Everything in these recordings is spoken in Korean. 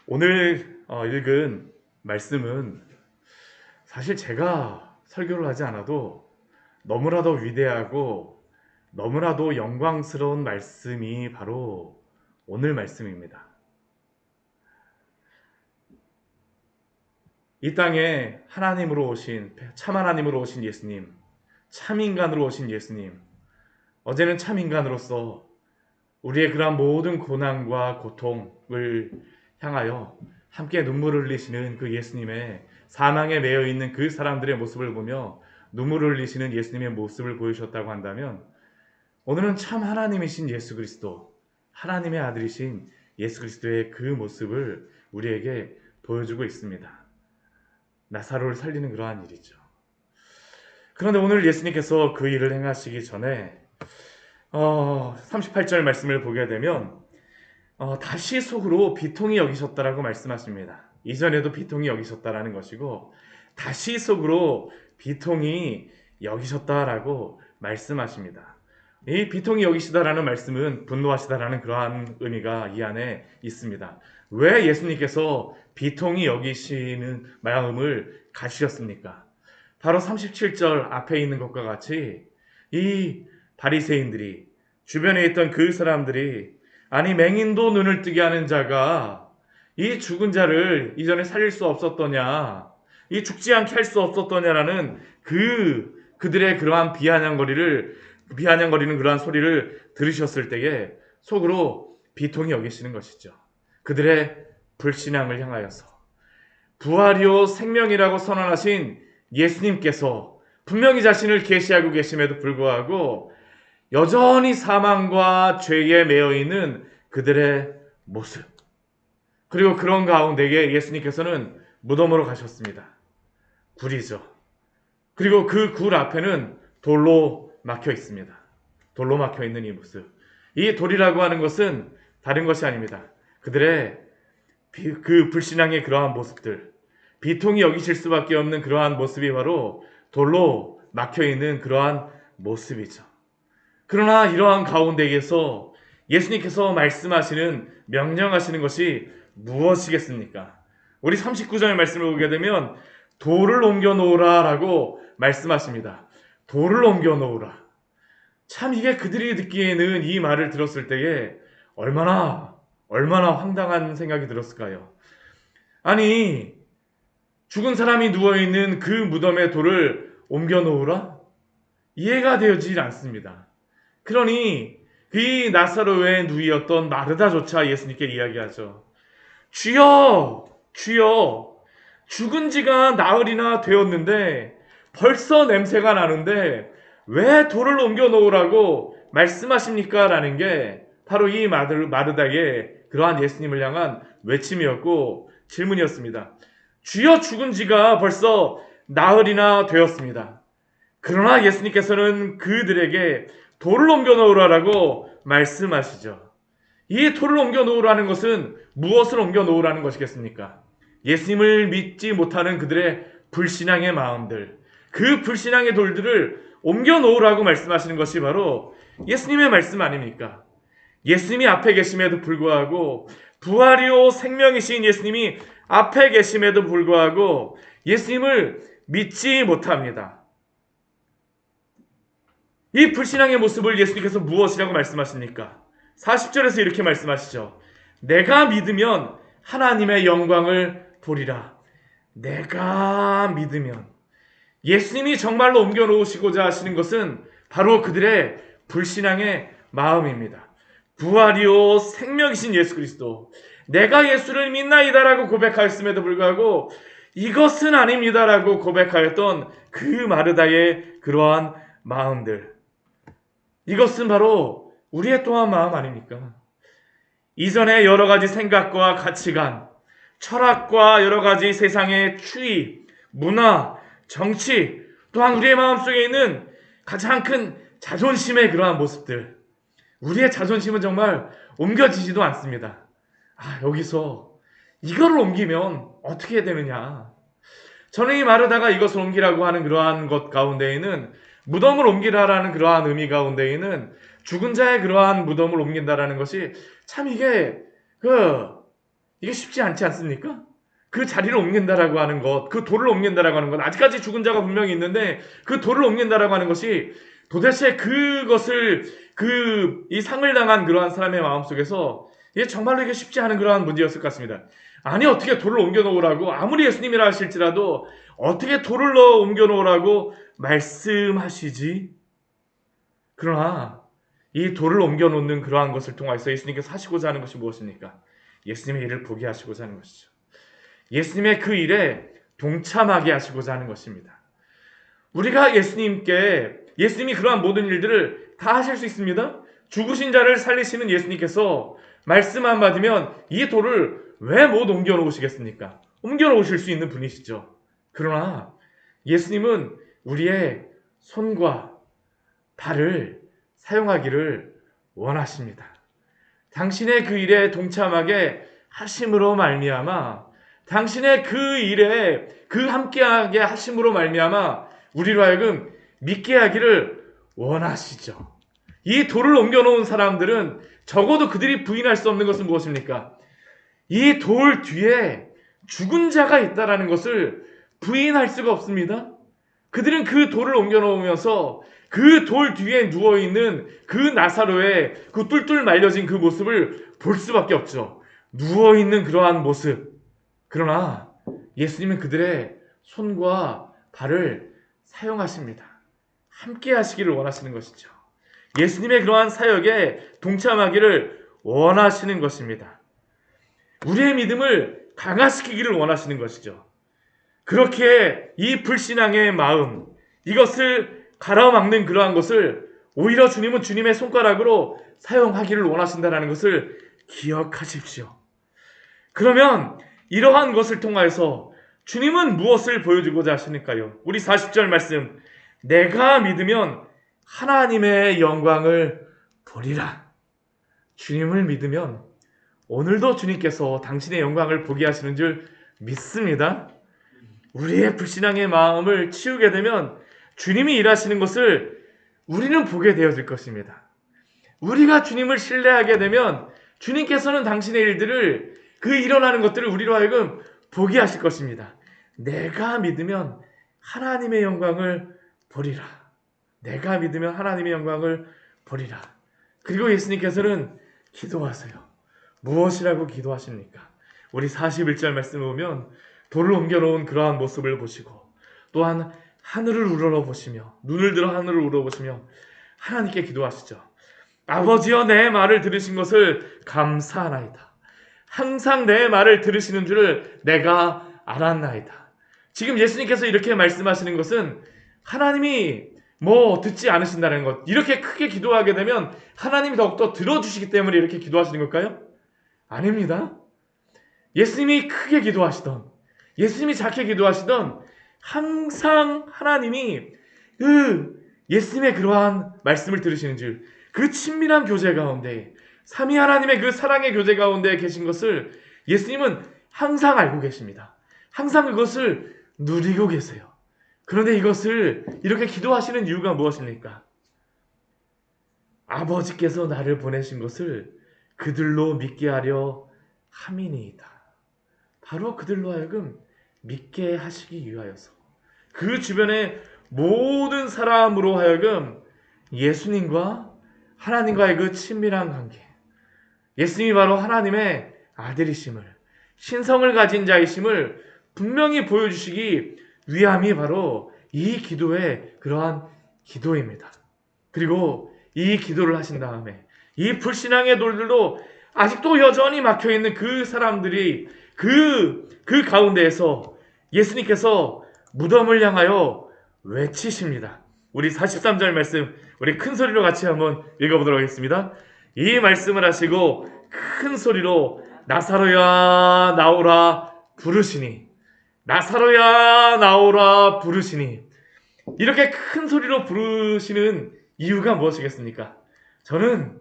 오늘 읽은 말씀은 사실 제가 설교를 하지 않아도 너무나도 위대하고 너무나도 영광스러운 말씀이 바로 오늘 말씀입니다. 이 땅에 하나님으로 오신, 참 하나님으로 오신 예수님, 참 인간으로 오신 예수님, 어제는 참 인간으로서 우리의 그러한 모든 고난과 고통을 향하여 함께 눈물을 흘리시는 그 예수님의 사망에 매여 있는 그 사람들의 모습을 보며 눈물을 흘리시는 예수님의 모습을 보여주셨다고 한다면, 오늘은 참 하나님이신 예수 그리스도, 하나님의 아들이신 예수 그리스도의 그 모습을 우리에게 보여주고 있습니다. 나사로를 살리는 그러한 일이죠. 그런데 오늘 예수님께서 그 일을 행하시기 전에 38절 말씀을 보게 되면 다시 속으로 비통히 여기셨다라고 말씀하십니다. 이전에도 비통히 여기셨다라는 것이고 다시 속으로 비통히 여기셨다라고 말씀하십니다. 이 비통히 여기시다라는 말씀은 분노하시다라는 그러한 의미가 이 안에 있습니다. 왜 예수님께서 비통히 여기시는 마음을 가지셨습니까? 바로 37절 앞에 있는 것과 같이 이 바리새인들이, 주변에 있던 그 사람들이, 아니 맹인도 눈을 뜨게 하는 자가 이 죽은 자를 이전에 살릴 수 없었더냐, 이 죽지 않게 할 수 없었더냐라는 그들의 그러한 비아냥거리는 그러한 소리를 들으셨을 때에 속으로 비통히 여기시는 것이죠. 그들의 불신앙을 향하여서 부활이요 생명이라고 선언하신 예수님께서 분명히 자신을 계시하고 계심에도 불구하고 여전히 사망과 죄에 매여 있는 그들의 모습, 그리고 그런 가운데에 예수님께서는 무덤으로 가셨습니다. 굴이죠. 그리고 그 굴 앞에는 돌로 막혀 있습니다. 돌로 막혀 있는 이 모습, 이 돌이라고 하는 것은 다른 것이 아닙니다. 그들의 그 불신앙의 그러한 모습들, 비통히 여기실 수밖에 없는 그러한 모습이 바로 돌로 막혀 있는 그러한 모습이죠. 그러나 이러한 가운데에서 예수님께서 말씀하시는, 명령하시는 것이 무엇이겠습니까? 우리 39절 말씀을 보게 되면 돌을 옮겨 놓으라 라고 말씀하십니다. 돌을 옮겨 놓으라. 참 이게 그들이 듣기에는, 이 말을 들었을 때에 얼마나 황당한 생각이 들었을까요? 아니, 죽은 사람이 누워있는 그 무덤에 돌을 옮겨 놓으라? 이해가 되어지질 않습니다. 그러니 그 나사로의 누이였던 마르다조차 예수님께 이야기하죠. 주여, 주여, 죽은 지가 나흘이나 되었는데 벌써 냄새가 나는데 왜 돌을 옮겨 놓으라고 말씀하십니까? 라는 게 바로 이 마르다의 그러한 예수님을 향한 외침이었고 질문이었습니다. 주여, 죽은 지가 벌써 나흘이나 되었습니다. 그러나 예수님께서는 그들에게 돌을 옮겨 놓으라고 말씀하시죠. 이 돌을 옮겨 놓으라는 것은 무엇을 옮겨 놓으라는 것이겠습니까? 예수님을 믿지 못하는 그들의 불신앙의 마음들, 그 불신앙의 돌들을 옮겨 놓으라고 말씀하시는 것이 바로 예수님의 말씀 아닙니까? 예수님이 앞에 계심에도 불구하고, 부활이요 생명이신 예수님이 앞에 계심에도 불구하고 예수님을 믿지 못합니다. 이 불신앙의 모습을 예수님께서 무엇이라고 말씀하십니까? 40절에서 이렇게 말씀하시죠. 내가 믿으면 하나님의 영광을 보리라. 내가 믿으면, 예수님이 정말로 옮겨 놓으시고자 하시는 것은 바로 그들의 불신앙의 마음입니다. 부활이요 생명이신 예수 그리스도, 내가 예수를 믿나이다라고 고백하였음에도 불구하고 이것은 아닙니다라고 고백하였던 그 마르다의 그러한 마음들, 이것은 바로 우리의 또한 마음 아닙니까? 이전에 여러 가지 생각과 가치관, 철학과 여러 가지 세상의 추위, 문화, 정치, 또한 우리의 마음속에 있는 가장 큰 자존심의 그러한 모습들, 우리의 자존심은 정말 옮겨지지도 않습니다. 여기서 이거를 옮기면 어떻게 해야 되느냐? 저는 이 마르다가 이것을 옮기라고 하는 그러한 것 가운데에는, 무덤을 옮기라라는 그러한 의미 가운데에는 죽은 자의 그러한 무덤을 옮긴다라는 것이 참 이게 이게 쉽지 않지 않습니까? 그 자리를 옮긴다라고 하는 것, 그 돌을 옮긴다라고 하는 것, 아직까지 죽은 자가 분명히 있는데 그 돌을 옮긴다라고 하는 것이 도대체 그것을 이 상을 당한 그러한 사람의 마음속에서 이게 정말로 이게 쉽지 않은 그러한 문제였을 것 같습니다. 아니 어떻게 돌을 옮겨 놓으라고, 아무리 예수님이라 하실지라도 어떻게 돌을 옮겨 놓으라고 말씀하시지? 그러나 이 돌을 옮겨 놓는 그러한 것을 통해서 예수님께서 하시고자 하는 것이 무엇입니까? 예수님의 일을 보게 하시고자 하는 것이죠. 예수님의 그 일에 동참하게 하시고자 하는 것입니다. 우리가 예수님이 그러한 모든 일들을 다 하실 수 있습니다. 죽으신 자를 살리시는 예수님께서 말씀 한마디면 이 돌을 왜 못 옮겨 놓으시겠습니까? 옮겨 놓으실 수 있는 분이시죠. 그러나 예수님은 우리의 손과 발을 사용하기를 원하십니다. 당신의 그 일에 동참하게 하심으로 말미암아, 당신의 그 일에 함께하게 하심으로 말미암아 우리로 하여금 믿게 하기를 원하시죠. 이 돌을 옮겨놓은 사람들은 적어도 그들이 부인할 수 없는 것은 무엇입니까? 이 돌 뒤에 죽은 자가 있다라는 것을 부인할 수가 없습니다. 그들은 그 돌을 옮겨놓으면서 그 돌 뒤에 누워있는 그 나사로의 그 뚫뚫 말려진 그 모습을 볼 수밖에 없죠. 누워있는 그러한 모습. 그러나 예수님은 그들의 손과 발을 사용하십니다. 함께 하시기를 원하시는 것이죠. 예수님의 그러한 사역에 동참하기를 원하시는 것입니다. 우리의 믿음을 강화시키기를 원하시는 것이죠. 그렇게 이 불신앙의 마음, 이것을 가로막는 그러한 것을 오히려 주님은 주님의 손가락으로 사용하기를 원하신다는 것을 기억하십시오. 그러면 이러한 것을 통하여서 주님은 무엇을 보여주고자 하시니까요? 우리 40절 말씀, 내가 믿으면 하나님의 영광을 보리라. 주님을 믿으면 오늘도 주님께서 당신의 영광을 보게 하시는 줄 믿습니다. 우리의 불신앙의 마음을 치우게 되면 주님이 일하시는 것을 우리는 보게 되어질 것입니다. 우리가 주님을 신뢰하게 되면 주님께서는 당신의 일들을, 그 일어나는 것들을 우리로 하여금 보게 하실 것입니다. 내가 믿으면 하나님의 영광을 보리라. 내가 믿으면 하나님의 영광을 보리라. 그리고 예수님께서는 기도하세요. 무엇이라고 기도하십니까? 우리 41절 말씀을 보면 돌을 옮겨놓은 그러한 모습을 보시고 또한 하늘을 우러러보시며, 눈을 들어 하늘을 우러러보시며 하나님께 기도하시죠. 아버지여, 내 말을 들으신 것을 감사하나이다. 항상 내 말을 들으시는 줄을 내가 알았나이다. 지금 예수님께서 이렇게 말씀하시는 것은 하나님이 듣지 않으신다는 것, 이렇게 크게 기도하게 되면 하나님이 더욱더 들어주시기 때문에 이렇게 기도하시는 걸까요? 아닙니다. 예수님이 크게 기도하시던, 예수님이 작게 기도하시던 항상 하나님이 예수님의 그러한 말씀을 들으시는 줄, 그 친밀한 교제 가운데, 삼위 하나님의 그 사랑의 교제 가운데 계신 것을 예수님은 항상 알고 계십니다. 항상 그것을 누리고 계세요. 그런데 이것을 이렇게 기도하시는 이유가 무엇입니까? 아버지께서 나를 보내신 것을 그들로 믿게 하려 함이니이다. 바로 그들로 하여금 믿게 하시기 위하여서, 그 주변의 모든 사람으로 하여금 예수님과 하나님과의 그 친밀한 관계, 예수님이 바로 하나님의 아들이심을, 신성을 가진 자이심을 분명히 보여주시기 위함이 바로 이 기도의 그러한 기도입니다. 그리고 이 기도를 하신 다음에 이 불신앙의 돌들도 아직도 여전히 막혀있는 그 사람들이 그 가운데에서 예수님께서 무덤을 향하여 외치십니다. 우리 43절 말씀, 우리 큰 소리로 같이 한번 읽어보도록 하겠습니다. 이 말씀을 하시고 큰 소리로 나사로야 나오라 부르시니, 나사로야 나오라 부르시니, 이렇게 큰 소리로 부르시는 이유가 무엇이겠습니까? 저는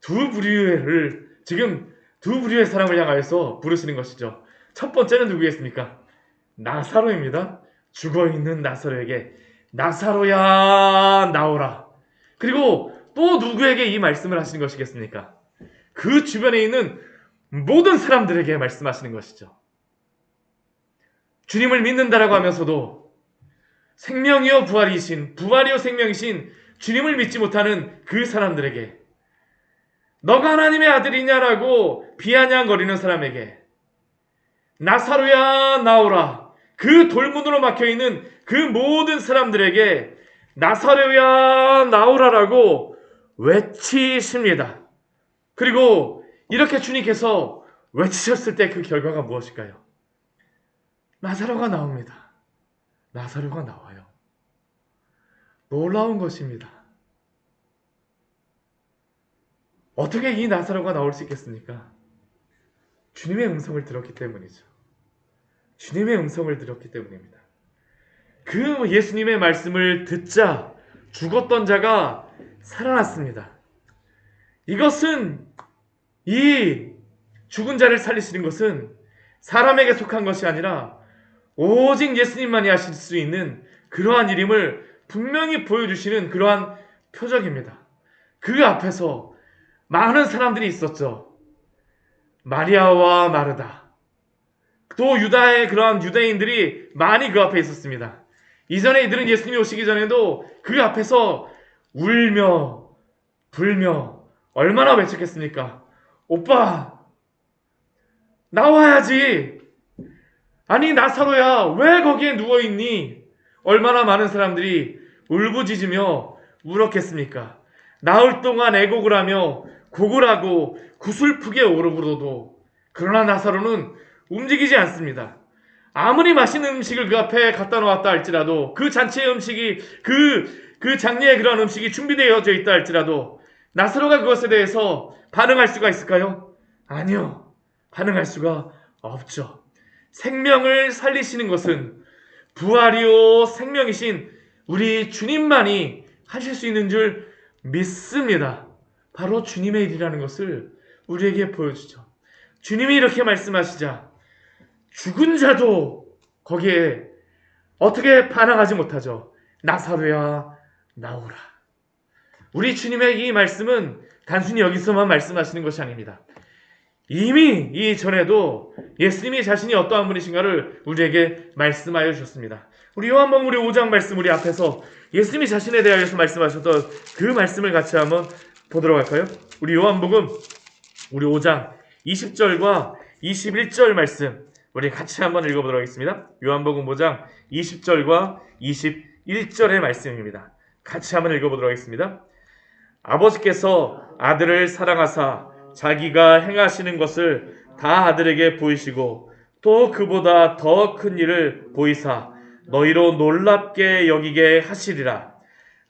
두 부류의 사람을 향하여서 부르시는 것이죠. 첫 번째는 누구겠습니까? 나사로입니다. 죽어있는 나사로에게 나사로야 나오라. 그리고 또 누구에게 이 말씀을 하시는 것이겠습니까? 그 주변에 있는 모든 사람들에게 말씀하시는 것이죠. 주님을 믿는다라고 하면서도 생명이요 부활이신, 부활이요 생명이신 주님을 믿지 못하는 그 사람들에게, 너가 하나님의 아들이냐라고 비아냥거리는 사람에게, 나사로야 나오라, 그 돌문으로 막혀있는 그 모든 사람들에게 나사로야 나오라라고 외치십니다. 그리고 이렇게 주님께서 외치셨을 때 그 결과가 무엇일까요? 나사로가 나옵니다. 나사로가 나와요. 놀라운 것입니다. 어떻게 이 나사로가 나올 수 있겠습니까? 주님의 음성을 들었기 때문이죠. 주님의 음성을 들었기 때문입니다. 그 예수님의 말씀을 듣자 죽었던 자가 살아났습니다. 이것은, 이 죽은 자를 살리시는 것은 사람에게 속한 것이 아니라 오직 예수님만이 하실 수 있는 그러한 일임을 분명히 보여주시는 그러한 표적입니다. 그 앞에서 많은 사람들이 있었죠. 마리아와 마르다, 또 유다의 그러한 유대인들이 많이 그 앞에 있었습니다. 이전에 이들은 예수님이 오시기 전에도 그 앞에서 울며 불며 얼마나 외쳤겠습니까? 오빠, 나와야지. 아니, 나사로야, 왜 거기에 누워있니? 얼마나 많은 사람들이 울부짖으며 울었겠습니까? 나흘 동안 애곡을 하며 곡을 하고 구슬프게 오르고도, 그러나 나사로는 움직이지 않습니다. 아무리 맛있는 음식을 그 앞에 갖다 놓았다 할지라도, 그 잔치의 음식이, 그 장례의 그런 음식이 준비되어져 있다 할지라도 나사로가 그것에 대해서 반응할 수가 있을까요? 아니요. 반응할 수가 없죠. 생명을 살리시는 것은 부활이요 생명이신 우리 주님만이 하실 수 있는 줄 믿습니다. 바로 주님의 일이라는 것을 우리에게 보여주죠. 주님이 이렇게 말씀하시자 죽은 자도 거기에 어떻게 반항하지 못하죠. 나사로야 나오라. 우리 주님의 이 말씀은 단순히 여기서만 말씀하시는 것이 아닙니다. 이미 이전에도 예수님이 자신이 어떠한 분이신가를 우리에게 말씀하여 주셨습니다. 우리 요한복음 우리 5장 말씀, 우리 앞에서 예수님이 자신에 대하여서 말씀하셨던 그 말씀을 같이 한번 보도록 할까요? 우리 요한복음 우리 5장 20절과 21절 말씀 우리 같이 한번 읽어보도록 하겠습니다. 요한복음 5장 20절과 21절의 말씀입니다. 같이 한번 읽어보도록 하겠습니다. 아버지께서 아들을 사랑하사 자기가 행하시는 것을 다 아들에게 보이시고 또 그보다 더 큰 일을 보이사 너희로 놀랍게 여기게 하시리라.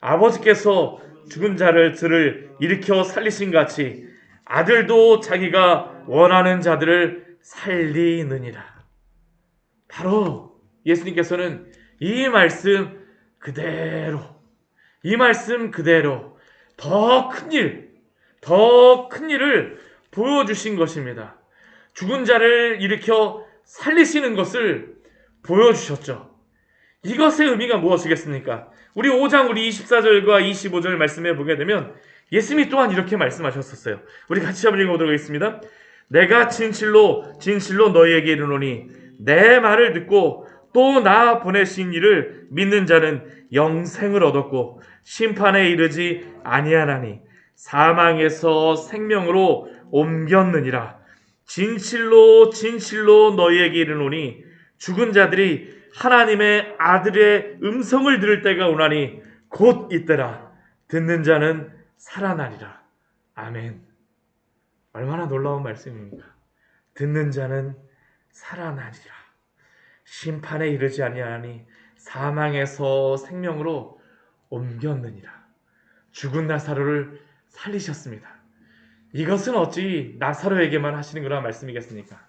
아버지께서 죽은 자들을 일으켜 살리신 같이 아들도 자기가 원하는 자들을 살리느니라. 바로 예수님께서는 이 말씀 그대로 더 큰 일을 보여주신 것입니다. 죽은 자를 일으켜 살리시는 것을 보여주셨죠. 이것의 의미가 무엇이겠습니까? 우리 5장 우리 24절과 25절 말씀해 보게 되면 예수님이 또한 이렇게 말씀하셨었어요. 우리 같이 한번 읽어보도록 하겠습니다. 내가 진실로 너희에게 이르노니 내 말을 듣고 또 나 보내신 이를 믿는 자는 영생을 얻었고 심판에 이르지 아니하나니 사망에서 생명으로 옮겼느니라. 진실로 너희에게 이르노니 죽은 자들이 하나님의 아들의 음성을 들을 때가 오나니 곧 이때라. 듣는 자는 살아나리라. 아멘. 얼마나 놀라운 말씀입니까? 듣는 자는 살아나리라. 심판에 이르지 아니하니 사망에서 생명으로 옮겼느니라. 죽은 나사로를 살리셨습니다. 이것은 어찌 나사로에게만 하시는 그런 말씀이겠습니까?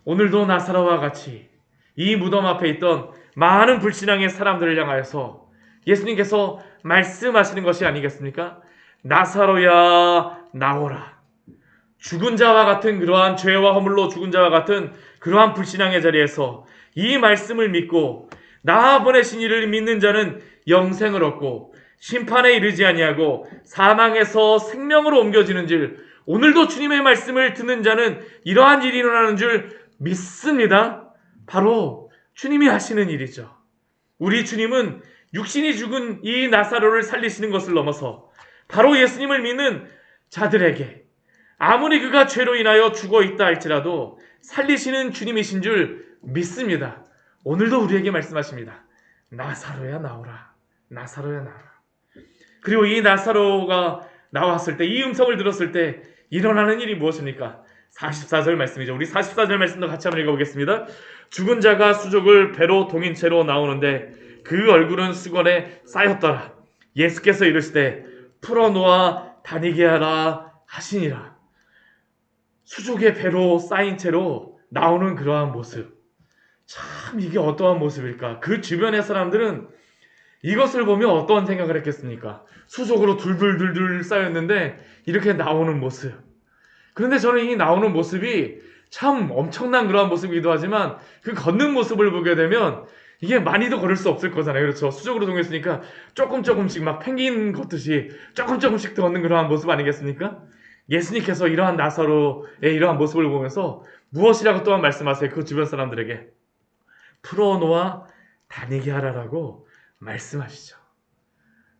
오늘도 나사로와 같이 이 무덤 앞에 있던 많은 불신앙의 사람들을 향하여서 예수님께서 말씀하시는 것이 아니겠습니까? 나사로야 나오라. 죽은 자와 같은 그러한 죄와 허물로 죽은 자와 같은 그러한 불신앙의 자리에서 이 말씀을 믿고 나 보내신 이를 믿는 자는 영생을 얻고 심판에 이르지 아니하고 사망에서 생명으로 옮겨지는 줄 오늘도 주님의 말씀을 듣는 자는 이러한 일이 일어나는 줄 믿습니다. 바로 주님이 하시는 일이죠. 우리 주님은 육신이 죽은 이 나사로를 살리시는 것을 넘어서 바로 예수님을 믿는 자들에게 아무리 그가 죄로 인하여 죽어 있다 할지라도 살리시는 주님이신 줄 믿습니다. 오늘도 우리에게 말씀하십니다. 나사로야 나오라. 나사로야 나오라. 그리고 이 나사로가 나왔을 때, 이 음성을 들었을 때 일어나는 일이 무엇입니까? 44절 말씀이죠. 우리 44절 말씀도 같이 한번 읽어보겠습니다. 죽은 자가 수족을 배로 동인 채로 나오는데 그 얼굴은 수건에 쌓였더라. 예수께서 이르시되 풀어놓아 다니게 하라 하시니라. 수족의 배로 쌓인 채로 나오는 그러한 모습. 참 이게 어떠한 모습일까? 그 주변의 사람들은 이것을 보며 어떤 생각을 했겠습니까? 수족으로 둘둘둘둘 쌓였는데 이렇게 나오는 모습. 그런데 저는 이 나오는 모습이 참 엄청난 그러한 모습이기도 하지만 그 걷는 모습을 보게 되면 이게 많이도 걸을 수 없을 거잖아요. 그렇죠? 수족으로 동했으니까 조금씩 막 펭귄 걷듯이 조금씩 걷는 그러한 모습 아니겠습니까? 예수님께서 이러한 나사로의 이러한 모습을 보면서 무엇이라고 또한 말씀하세요? 그 주변 사람들에게 풀어놓아 다니게 하라라고 말씀하시죠.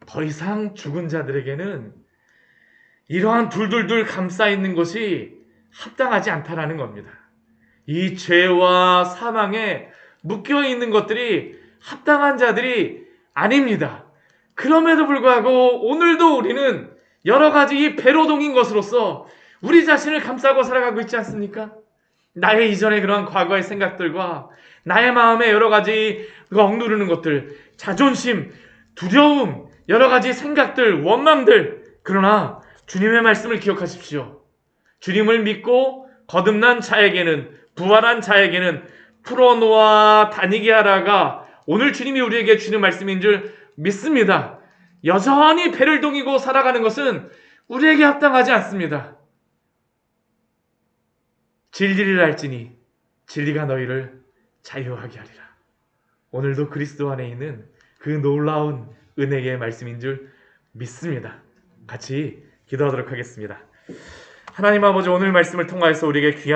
더 이상 죽은 자들에게는 이러한 둘둘둘 감싸있는 것이 합당하지 않다라는 겁니다. 이 죄와 사망에 묶여있는 것들이 합당한 자들이 아닙니다. 그럼에도 불구하고 오늘도 우리는 여러 가지 이 배로 동인 것으로서 우리 자신을 감싸고 살아가고 있지 않습니까? 나의 이전의 그러한 과거의 생각들과 나의 마음에 여러 가지 억누르는 것들, 자존심, 두려움, 여러 가지 생각들, 원망들. 그러나 주님의 말씀을 기억하십시오. 주님을 믿고 거듭난 자에게는, 부활한 자에게는 풀어놓아 다니게 하라가 오늘 주님이 우리에게 주는 말씀인 줄 믿습니다. 여전히 배를 동이고 살아가는 것은 우리에게 합당하지 않습니다. 진리를 알지니 진리가 너희를 자유하게 하리라. 오늘도 그리스도 안에 있는 그 놀라운 은혜의 말씀인 줄 믿습니다. 같이 기도하도록 하겠습니다. 하나님 아버지, 오늘 말씀을 통하여서 우리에게 귀한